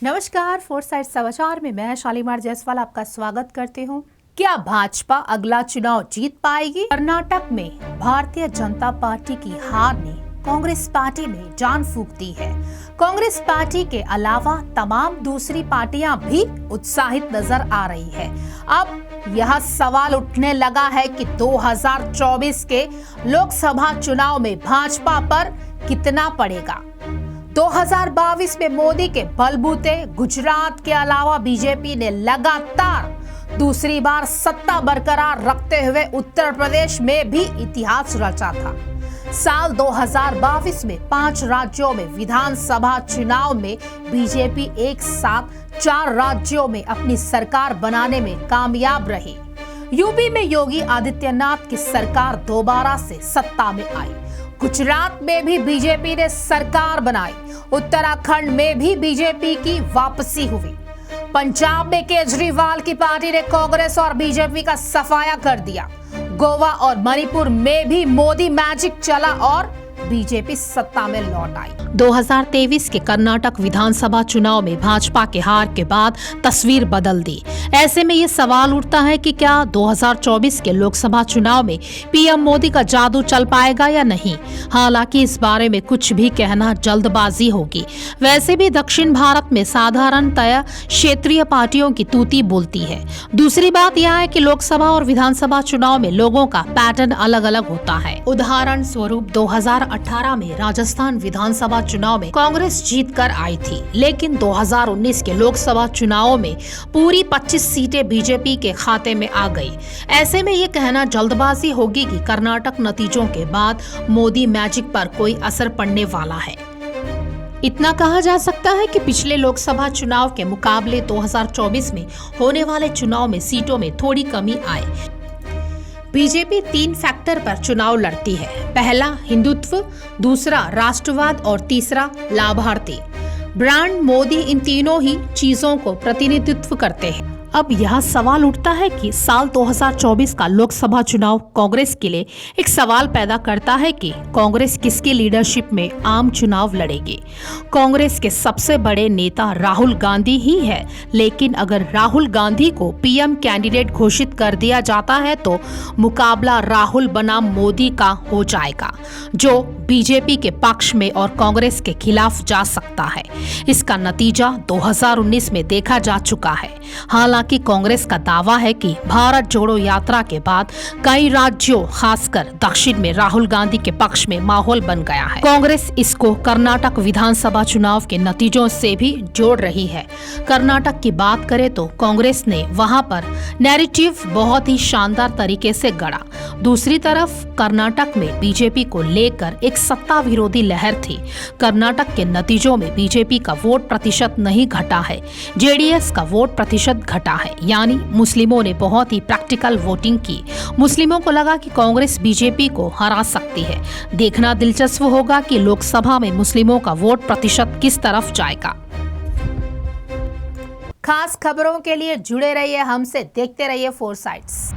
नमस्कार, फोरसाइट समाचार में मैं शालीमार जायसवाल आपका स्वागत करती हूं। क्या भाजपा अगला चुनाव जीत पाएगी? कर्नाटक में भारतीय जनता पार्टी की हार ने कांग्रेस पार्टी में जान फूंक दी है। कांग्रेस पार्टी के अलावा तमाम दूसरी पार्टियां भी उत्साहित नजर आ रही है। अब यह सवाल उठने लगा है कि 2024 के लोकसभा चुनाव में भाजपा पर कितना पड़ेगा। 2022 में मोदी के बलबूते गुजरात के अलावा बीजेपी ने लगातार दूसरी बार सत्ता बरकरार रखते हुए उत्तर प्रदेश में भी इतिहास रचा था। साल 2022 में 5 राज्यों में विधानसभा चुनाव में बीजेपी एक साथ 4 राज्यों में अपनी सरकार बनाने में कामयाब रही। यूपी में योगी आदित्यनाथ की सरकार दोबारा से सत्ता में आई। गुजरात में भी बीजेपी ने सरकार बनाई। उत्तराखंड में भी बीजेपी की वापसी हुई। पंजाब में केजरीवाल की पार्टी ने कांग्रेस और बीजेपी का सफाया कर दिया। गोवा और मणिपुर में भी मोदी मैजिक चला और बीजेपी सत्ता में लौट आई। 2023 के कर्नाटक विधानसभा चुनाव में भाजपा के हार के बाद तस्वीर बदल दी। ऐसे में ये सवाल उठता है कि क्या 2024 के लोकसभा चुनाव में पीएम मोदी का जादू चल पाएगा या नहीं। हालांकि इस बारे में कुछ भी कहना जल्दबाजी होगी। वैसे भी दक्षिण भारत में साधारणतया क्षेत्रीय पार्टियों की तूती बोलती है। दूसरी बात यह है कि लोकसभा और विधानसभा चुनाव में लोगों का पैटर्न अलग अलग होता है। उदाहरण स्वरूप 2018 में राजस्थान विधानसभा चुनाव में कांग्रेस जीत कर आई थी, लेकिन 2019 के लोकसभा चुनावों में पूरी 25 सीटें बीजेपी के खाते में आ गई। ऐसे में ये कहना जल्दबाजी होगी कि कर्नाटक नतीजों के बाद मोदी मैजिक पर कोई असर पड़ने वाला है। इतना कहा जा सकता है कि पिछले लोकसभा चुनाव के मुकाबले 2024 में होने वाले चुनाव में सीटों में थोड़ी कमी आए। बीजेपी 3 फैक्टर पर चुनाव लड़ती है। पहला हिंदुत्व, दूसरा राष्ट्रवाद और तीसरा लाभार्थी। ब्रांड मोदी इन तीनों ही चीजों को प्रतिनिधित्व करते हैं। अब यह सवाल उठता है कि साल 2024 का लोकसभा चुनाव कांग्रेस के लिए एक सवाल पैदा करता है कि कांग्रेस किसकी लीडरशिप में आम चुनाव लड़ेगी। कांग्रेस के सबसे बड़े नेता राहुल गांधी ही है, लेकिन अगर राहुल गांधी को पीएम कैंडिडेट घोषित कर दिया जाता है तो मुकाबला राहुल बनाम मोदी का हो जाएगा, जो बीजेपी के पक्ष में और कांग्रेस के खिलाफ जा सकता है। इसका नतीजा 2019 में देखा जा चुका है। हालांकि कांग्रेस का दावा है कि भारत जोड़ो यात्रा के बाद कई राज्यों खासकर दक्षिण में राहुल गांधी के पक्ष में माहौल बन गया है। कांग्रेस इसको कर्नाटक विधानसभा चुनाव के नतीजों से भी जोड़ रही है। कर्नाटक की बात करें तो कांग्रेस ने वहां पर नैरेटिव बहुत ही शानदार तरीके से गढ़ा। दूसरी तरफ कर्नाटक में बीजेपी को लेकर एक सत्ता विरोधी लहर थी। कर्नाटक के नतीजों में बीजेपी का वोट प्रतिशत नहीं घटा है, जेडीएस का वोट प्रतिशत घटा है, यानी मुस्लिमों ने बहुत ही प्रैक्टिकल वोटिंग की। मुस्लिमों को लगा कि कांग्रेस बीजेपी को हरा सकती है। देखना दिलचस्प होगा कि लोकसभा में मुस्लिमों का वोट प्रतिशत किस तरफ जाएगा। खास खबरों के लिए जुड़े रहिए हमसे, देखते रहिए फोरसाइट्स।